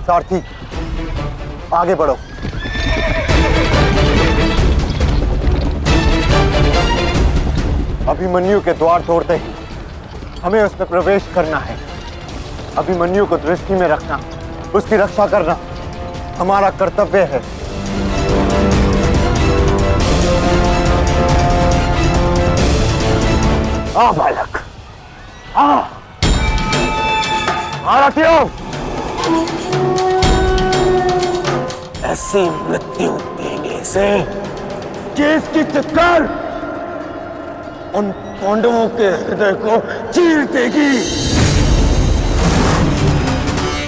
सारथी, आगे बढ़ो। अभिमन्यु के द्वार तोड़ते ही हमें उसमें प्रवेश करना है। अभिमन्यु को दृष्टि में रखना, उसकी रक्षा करना हमारा कर्तव्य है। आ बालक, आ महारथियों, ऐसी मृत्यु देने से कि इसकी चित्कार उन पांडवों के हृदय को चीर देगी।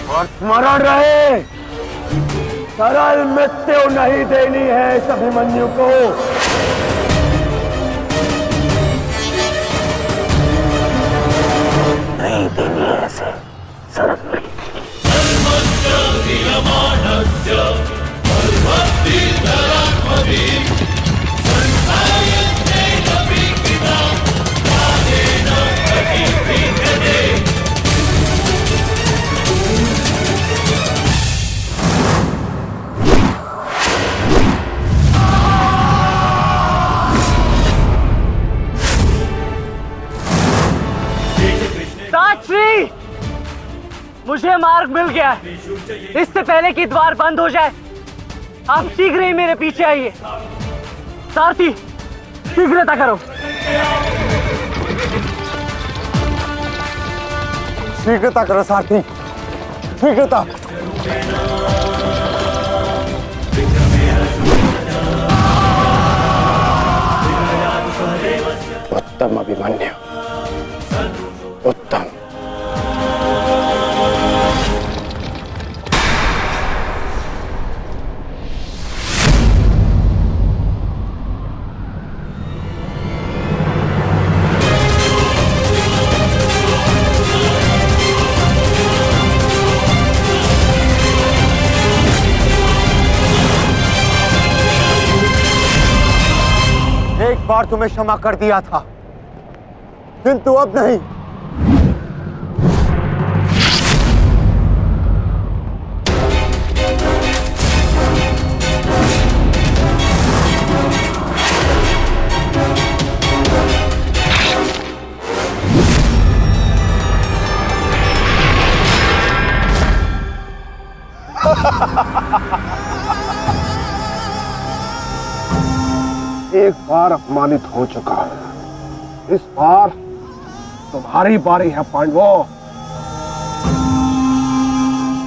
और स्मरण रहे, सरल मृत्यु नहीं देनी है इस अभिमन्यु को। नहीं देनी है ऐसे सरल मृत्यु। साक्षी, मुझे मार्ग मिल गया है। इससे पहले कि द्वार बंद हो जाए, आप शीघ्र ही मेरे पीछे आइए। सारथी, शीघ्रता करो। शीघ्रता करो सारथी, शीघ्रता। उत्तम अभिमन्यु, उत्तम। एक बार तुम्हें क्षमा कर दिया था, किंतु अब नहीं। एक बार अपमानित हो चुका हूं, इस बार तुम्हारी बारी है पांडवों।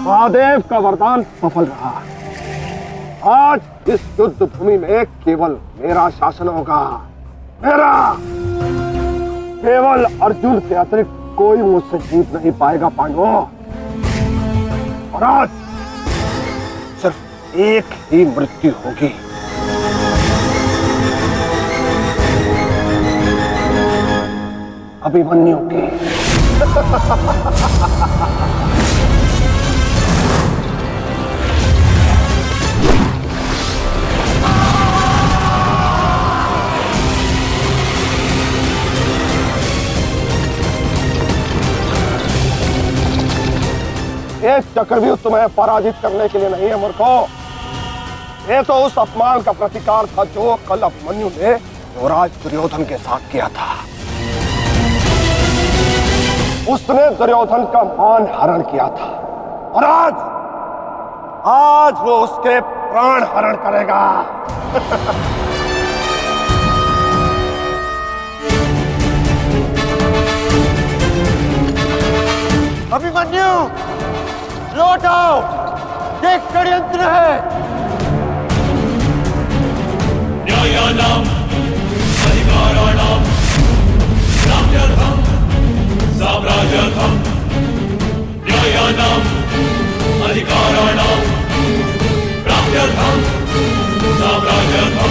महादेव का वरदान सफल रहा। आज इस युद्ध भूमि में केवल मेरा शासन होगा, मेरा। केवल अर्जुन के अतिरिक्त कोई मुझसे जीत नहीं पाएगा पांडवों। और आज सिर्फ एक ही मृत्यु होगी। अभिमन्यु की। एक चक्रव्यूह तुम्हें पराजित करने के लिए नहीं है मूर्खों। ये तो उस अपमान का प्रतिकार था जो कल अभिमन्यु ने युवराज दुर्योधन के साथ किया था। उसने दुर्योधन का मान हरण किया था और आज वो उसके प्राण हरण करेगा। अभिमन्यु, लौट आओ, ये षड्यंत्र है। न्यायानां अधिकाराणां प्राप्त्यर्थं साम्राज्यार्थं न्यायानां अधिकाराणां प्राप्त्यर्थं साम्राज्यार्थं।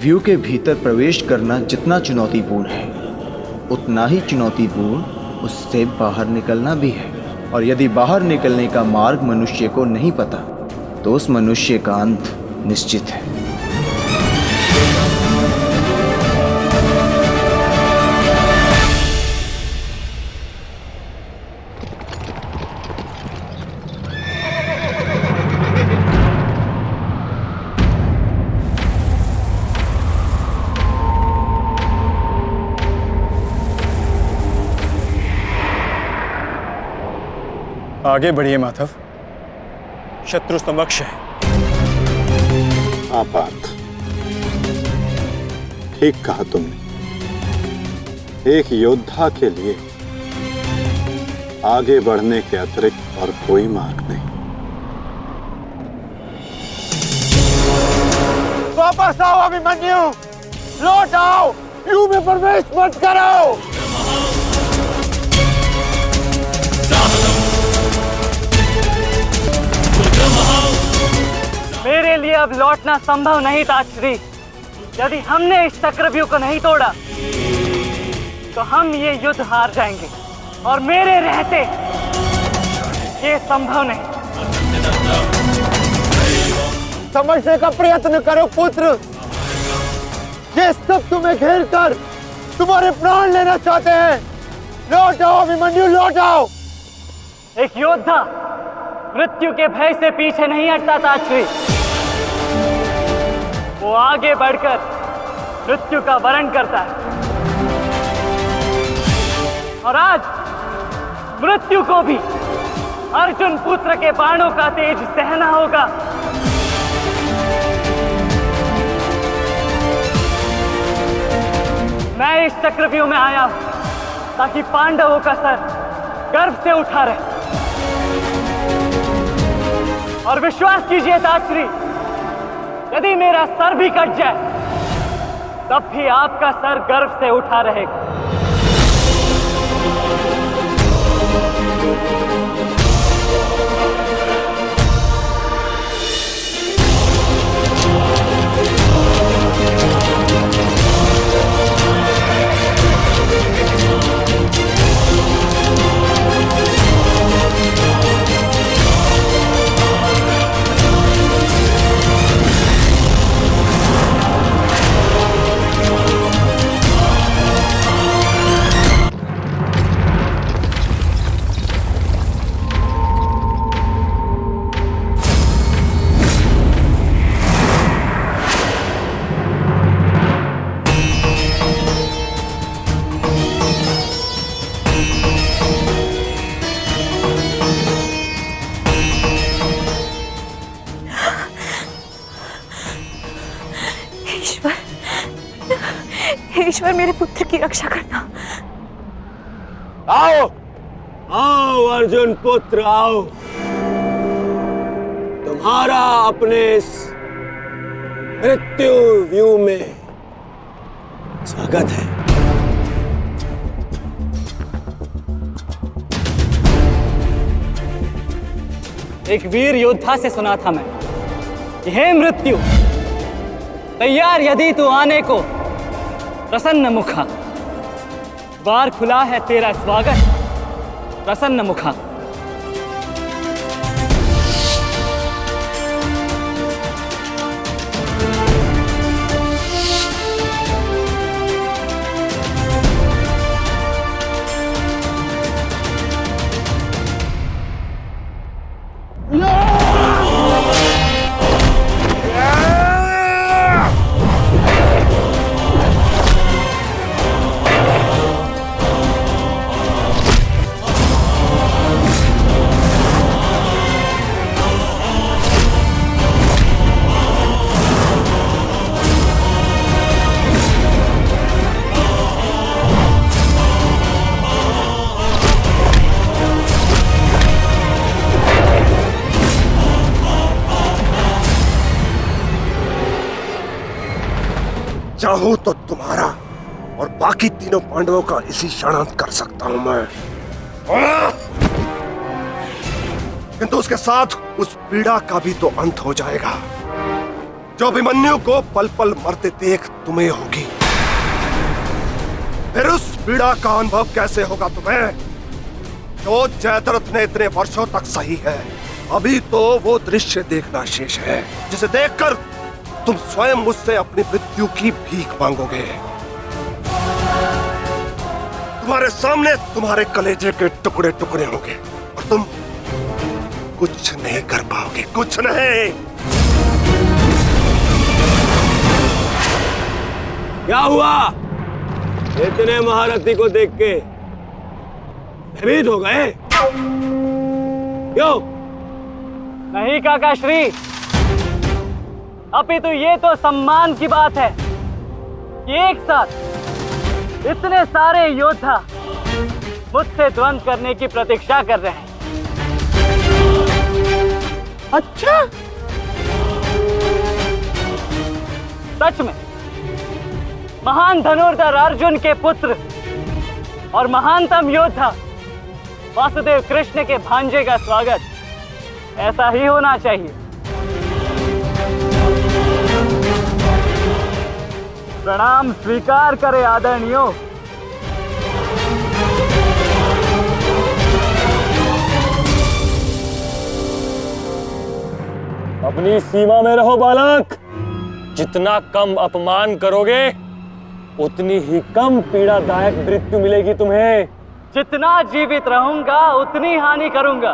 व्यू के भीतर प्रवेश करना जितना चुनौतीपूर्ण है, उतना ही चुनौतीपूर्ण उससे बाहर निकलना भी है। और यदि बाहर निकलने का मार्ग मनुष्य को नहीं पता, तो उस मनुष्य का अंत निश्चित है। आगे बढ़िए माधव, शत्रु समक्ष है। हाँ पार्थ, ठीक कहा तुमने। एक योद्धा के लिए आगे बढ़ने के अतिरिक्त और कोई मार्ग नहीं। वापस आओ अभिमन्यु, लौट आओ, व्यू में प्रवेश मत करो। मेरे लिए अब लौटना संभव नहीं था श्री। यदि हमने इस चक्रव्यूह को नहीं तोड़ा तो हम ये युद्ध हार जाएंगे, और मेरे रहते ये संभव नहीं। समझने का प्रयत्न करो पुत्र, ये सब तुम्हें घेर कर तुम्हारे प्राण लेना चाहते हैं। लौट आओ अभिमन्यु, लौट आओ। एक योद्धा मृत्यु के भय से पीछे नहीं हटता था श्री। वो आगे बढ़कर मृत्यु का वरण करता है, और आज मृत्यु को भी अर्जुन पुत्र के बाणों का तेज सहना होगा। मैं इस चक्रव्यूह में आया हूं ताकि पांडवों का सर गर्व से उठा रहे। और विश्वास कीजिए ताश्री, यदि मेरा सर भी कट जाए तब भी आपका सर गर्व से उठा रहेगा। ईश्वर, मेरे पुत्र की रक्षा करना। आओ आओ अर्जुन पुत्र, आओ। तुम्हारा अपने इस मृत्यु व्यू में स्वागत है। एक वीर योद्धा से सुना था मैं, हे मृत्यु, तैयार यदि तू आने को प्रसन्न मुखा, द्वार खुला है तेरा स्वागत प्रसन्न मुखा। चाहूं तो तुम्हारा और बाकी तीनों पांडवों का इसी क्षण अंत कर सकता हूं मैं, किंतु उसके साथ उस पीड़ा का भी तो अंत हो जाएगा जो अभिमन्यु को पल पल मरते देख तुम्हें होगी। फिर उस पीड़ा का अनुभव कैसे होगा तुम्हें जो जयद्रथ ने इतने वर्षों तक सही है। अभी तो वो दृश्य देखना शेष है जिसे देखकर तुम स्वयं मुझसे अपनी मृत्यु की भीख मांगोगे। तुम्हारे सामने तुम्हारे कलेजे के टुकड़े टुकड़े होंगे और तुम कुछ नहीं कर पाओगे, कुछ नहीं। क्या हुआ? इतने महारथी को देख के भयभीत हो गए? क्यों? नहीं काका श्री, अपितु ये तो सम्मान की बात है कि एक साथ इतने सारे योद्धा मुझसे द्वंद्व करने की प्रतीक्षा कर रहे हैं। अच्छा, सच में महान धनुर्धर अर्जुन के पुत्र और महानतम योद्धा वासुदेव कृष्ण के भांजे का स्वागत ऐसा ही होना चाहिए। प्रणाम स्वीकार करे आदरणीयों। अपनी सीमा में रहो बालक। जितना कम अपमान करोगे उतनी ही कम पीड़ादायक मृत्यु मिलेगी तुम्हें। जितना जीवित रहूंगा उतनी हानि करूंगा,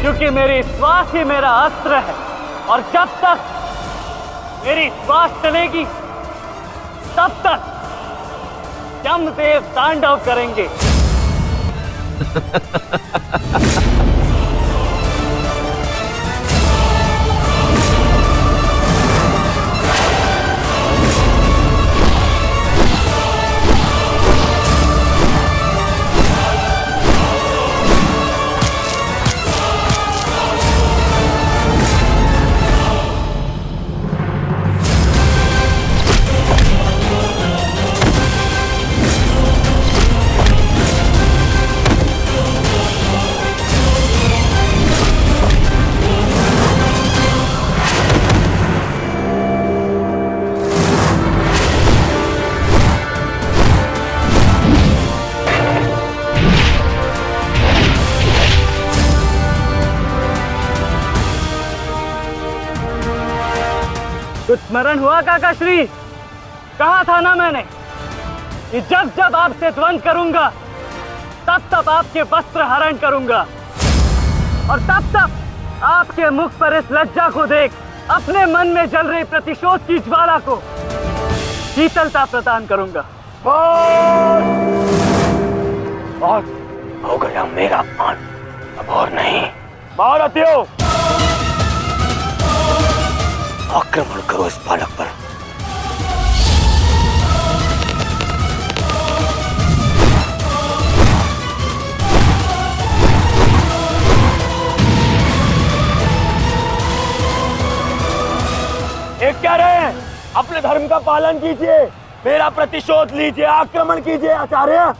क्योंकि मेरी श्वास ही मेरा अस्त्र है और जब तक मेरी श्वास चलेगी तब तक यमदेव तांडव करेंगे। कुछ स्मरण हुआ काका श्री? कहा था ना मैंने कि जब जब आपसे द्वंद्व करूंगा तब तब आपके वस्त्र हरण करूंगा और तब तब आपके मुख पर इस लज्जा को देख अपने मन में जल रही प्रतिशोध की ज्वाला को शीतलता प्रदान करूंगा। और हो गया मेरा अपमान, अब और नहीं। महारथियों, आक्रमण करो इस बालक पर। एक क्या रहे, अपने धर्म का पालन कीजिए, मेरा प्रतिशोध लीजिए, आक्रमण कीजिए आचार्य।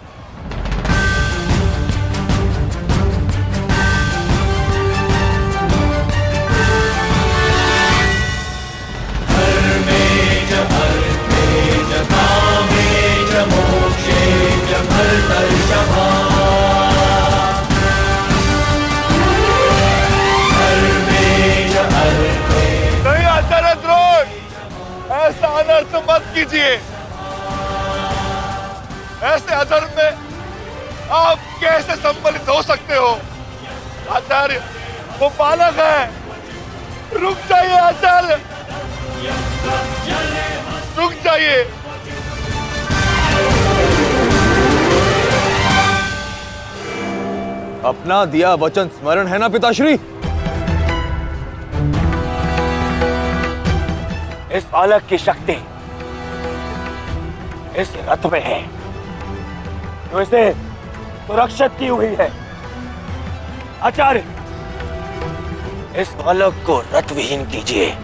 नहीं आचार्य द्रोण, ऐसा अनर्थ मत कीजिए। ऐसे अधर्म में आप कैसे सम्मिलित हो सकते हो? आचार्य, वो बालक है। रुक जाइए आचार्य, रुक जाइए। अपना दिया वचन स्मरण है ना पिताश्री? इस बालक की शक्ति इस रथ में है जो इसे सुरक्षित की हुई है। आचार्य, इस बालक को रथ विहीन कीजिए।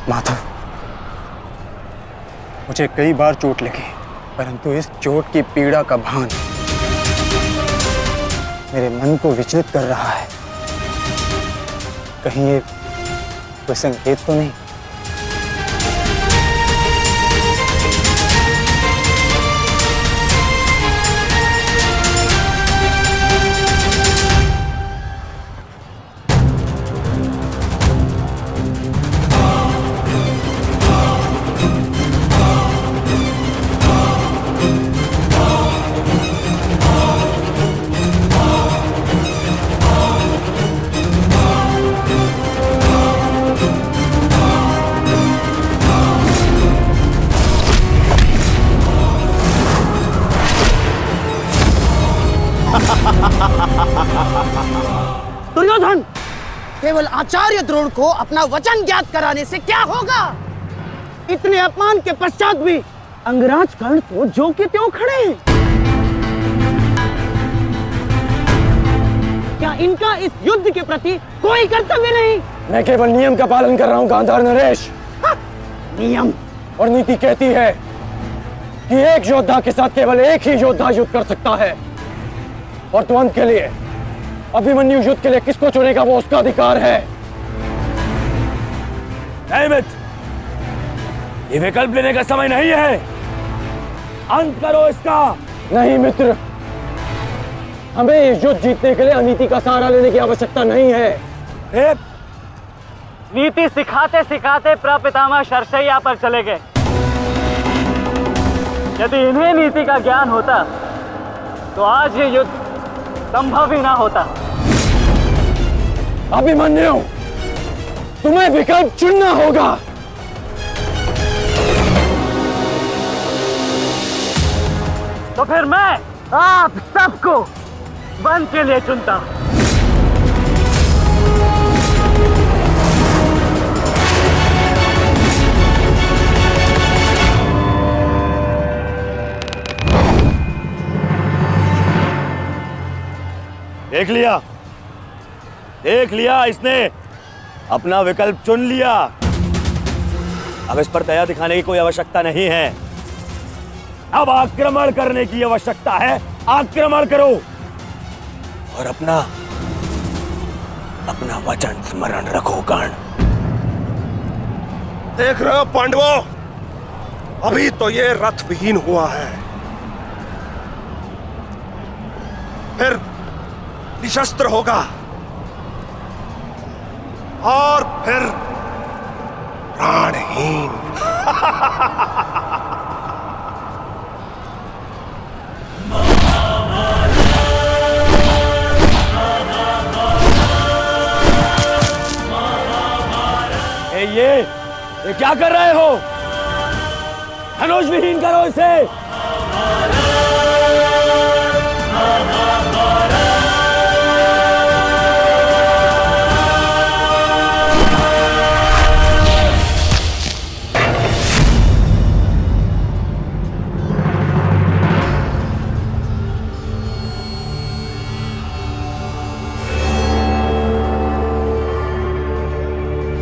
माधव, मुझे कई बार चोट लगी, परंतु इस चोट की पीड़ा का भान मेरे मन को विचलित कर रहा है। कहीं ये कोई संकेत तो नहीं? दुर्योधन, केवल आचार्य द्रोण को अपना वचन ज्ञात कराने से क्या होगा? इतने अपमान के पश्चात भी अंगराज कर्ण तो जो के त्यों खड़े हैं। क्या इनका इस युद्ध के प्रति कोई कर्तव्य नहीं? मैं केवल नियम का पालन कर रहा हूं गांधार नरेश। नियम और नीति कहती है कि एक योद्धा के साथ केवल एक ही योद्धा युद्ध कर सकता है, और तुरंत के लिए अभिमन्यु युद्ध के लिए किसको चुनेगा वो उसका अधिकार है। नहीं मित्र, ये विकल्प लेने का समय नहीं है, अंत करो इसका। नहीं मित्र, हमें इस युद्ध जीतने के लिए अनीति का सहारा लेने की आवश्यकता नहीं है। नीति सिखाते सिखाते प्रपितामह शरशैया पर चले गए। यदि इन्हें नीति का ज्ञान होता तो आज ये युद्ध संभव ही ना होता। अभिमन्यु, तुम्हें विकल्प चुनना होगा। तो फिर मैं आप सबको वन के लिए चुनता हूं। देख लिया, इसने अपना विकल्प चुन लिया। अब इस पर दया दिखाने की कोई आवश्यकता नहीं है। अब आक्रमण करने की आवश्यकता है। आक्रमण करो और अपना वचन स्मरण रखो कर्ण। देख रहे हो पांडवों, अभी तो ये रथ विहीन हुआ है, फिर निशस्त्र होगा और फिर प्राणहीन। ये क्या कर रहे हो? धनुष विहीन करो इसे।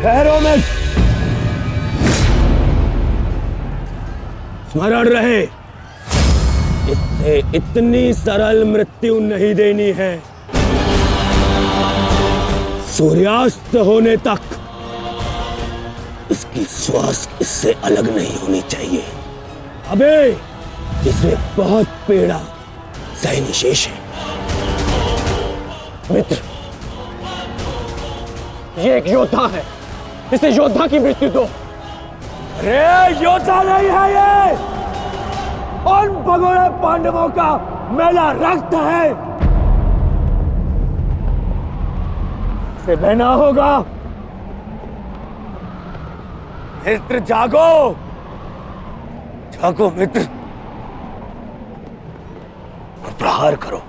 ठहरो मित्र, स्मरण रहे, इससे इतनी सरल मृत्यु नहीं देनी है। सूर्यास्त होने तक इसकी श्वास इससे अलग नहीं होनी चाहिए। अबे इसमें बहुत पीड़ा सहनी शेष है। मित्र, ये एक योद्धा है, इसे योद्धा की मृत्यु दो। अरे योद्धा नहीं है ये, उन भगोड़े पांडवों का मेला रक्त है। इसे बहना होगा। मित्र जागो, जागो मित्र, और प्रहार करो।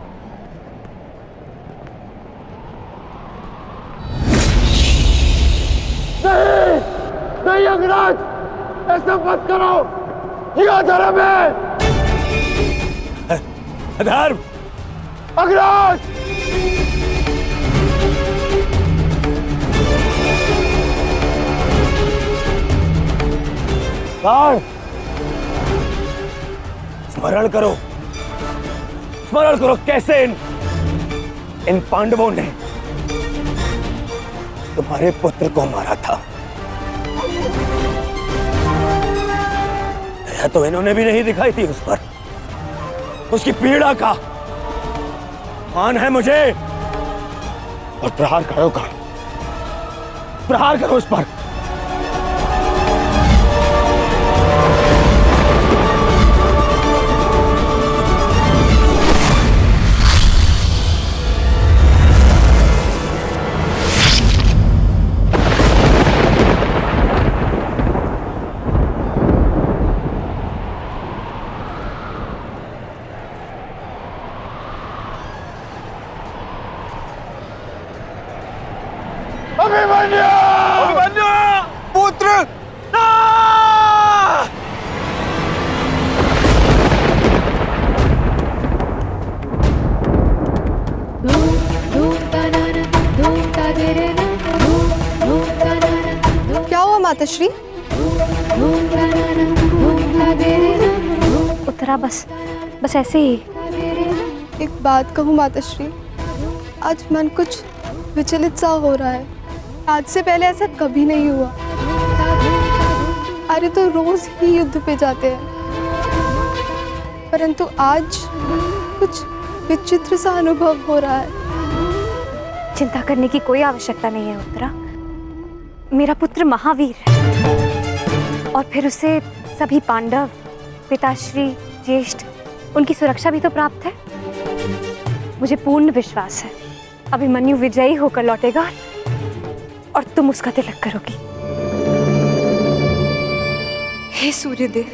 नहीं अंगराज, ऐसा मत करो, ये अधर्म है। अधर्म? अंगराज! कर्ण, स्मरण करो, स्मरण करो कैसे इन पांडवों ने तुम्हारे पुत्र को मारा था। दया तो इन्होंने भी नहीं दिखाई थी उस पर। उसकी पीड़ा का मान है मुझे। और प्रहार करो प्रहार करो उस पर। पुत्र क्या हुआ माताश्री? उत्तरा बस ऐसे ही। एक बात कहूँ माताश्री, आज मन कुछ विचलित सा हो रहा है। आज से पहले ऐसा कभी नहीं हुआ। अरे तो रोज ही युद्ध पे जाते हैं, परंतु आज कुछ विचित्र सा अनुभव हो रहा है। चिंता करने की कोई आवश्यकता नहीं है उत्तरा। मेरा पुत्र महावीर है और फिर उसे सभी पांडव, पिताश्री, ज्येष्ठ, उनकी सुरक्षा भी तो प्राप्त है। मुझे पूर्ण विश्वास है अभिमन्यु विजयी होकर लौटेगा और तुम उसका तिलक करोगी। हे सूर्यदेव,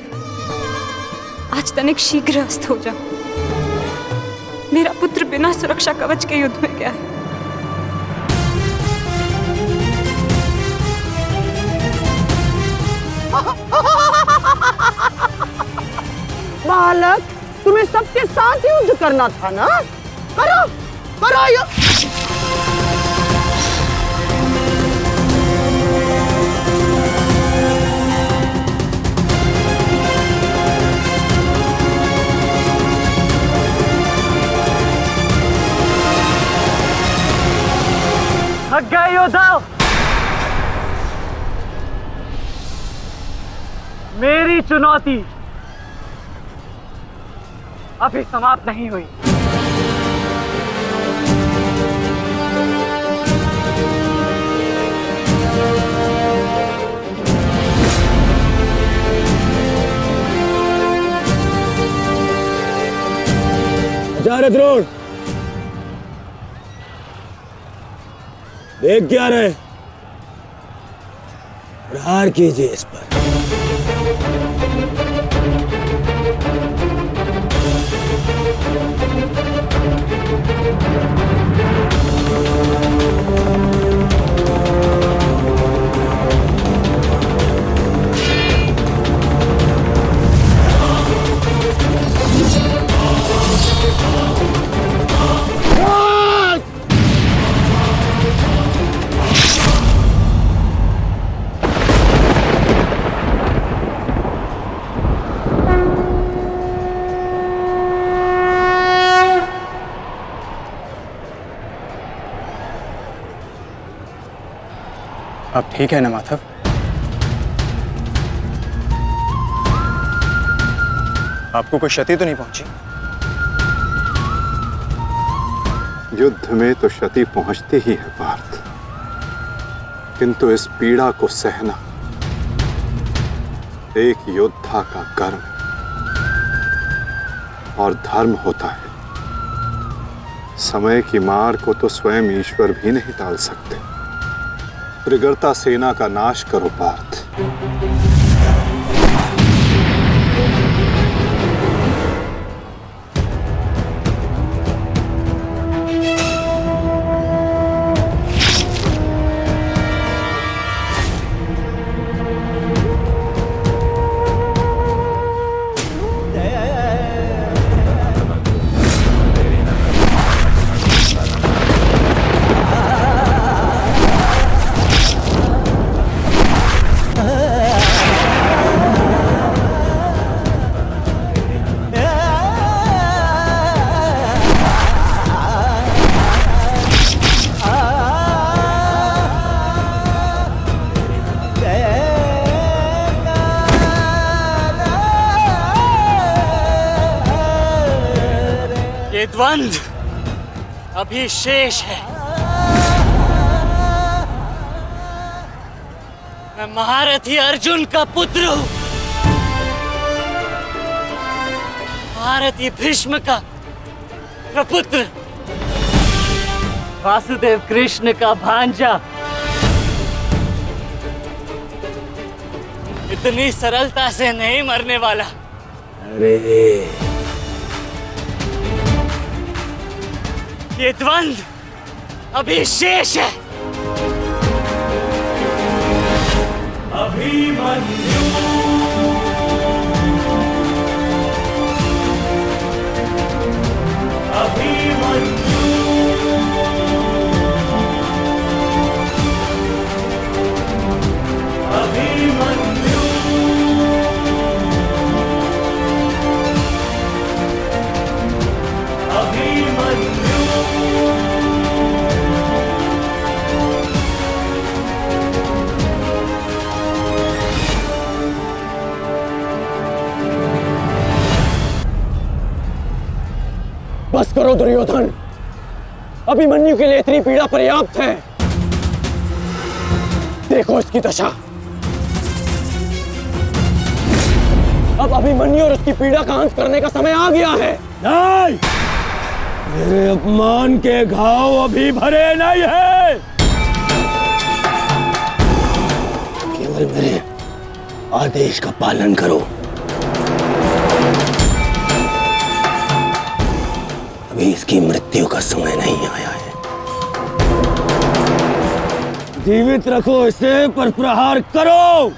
आज तनिक शीघ्र अस्त हो जाओ। मेरा पुत्र बिना सुरक्षा कवच के युद्ध में गया है। बालक, तुम्हें सबके साथ युद्ध करना था ना? करो करो युद्ध। थक गए योद्धाओ? मेरी चुनौती अभी समाप्त नहीं हुई। आचार्य द्रोण, देख क्या रहे? प्रहार कीजिए इस पर। अब ठीक है ना माधव? आपको कोई क्षति तो नहीं पहुंची? युद्ध में तो क्षति पहुंचती ही है पार्थ, किंतु इस पीड़ा को सहना एक योद्धा का कर्म और धर्म होता है। समय की मार को तो स्वयं ईश्वर भी नहीं टाल सकते। त्रिगर्ता सेना का नाश करो पार्थ। द्वंद्व अभी शेष है। मैं महारथी अर्जुन का पुत्र हूं, महारथी भीष्म का प्रपुत्र, वासुदेव कृष्ण का भांजा। इतनी सरलता से नहीं मरने वाला। अरे ये द्वंद्व अभी शेष है। अभिमन्यु अभिमन्यु अभिमन्यु अभिमन्यु बस करो दुर्योधन, अभिमन्यु के लिए इतनी पीड़ा पर्याप्त है। देखो इसकी दशा। अब अभिमन्यु और उसकी पीड़ा का अंत करने का समय आ गया है। नहीं, मेरे अपमान के घाव अभी भरे नहीं है। केवल मेरे आदेश का पालन करो। अभी इसकी मृत्यु का समय नहीं आया है। जीवित रखो इसे, पर प्रहार करो।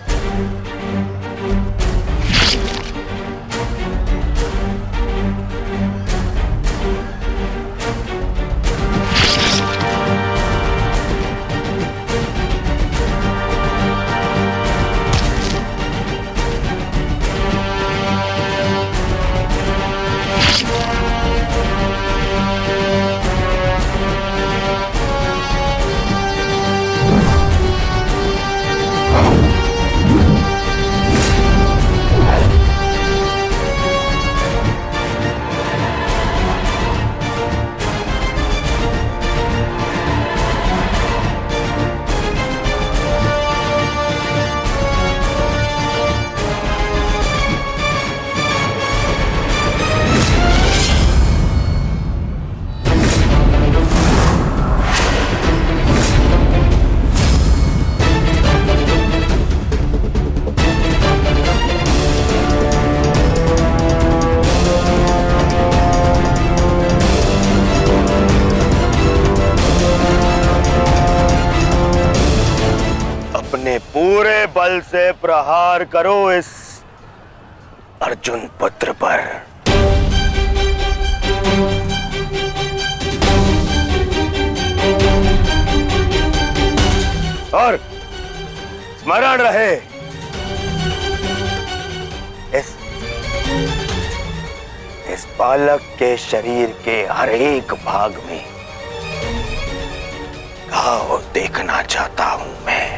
पूरे बल से प्रहार करो इस अर्जुन पुत्र पर। और स्मरण रहे, इस बालक के शरीर के हर एक भाग में घाव देखना चाहता हूं मैं।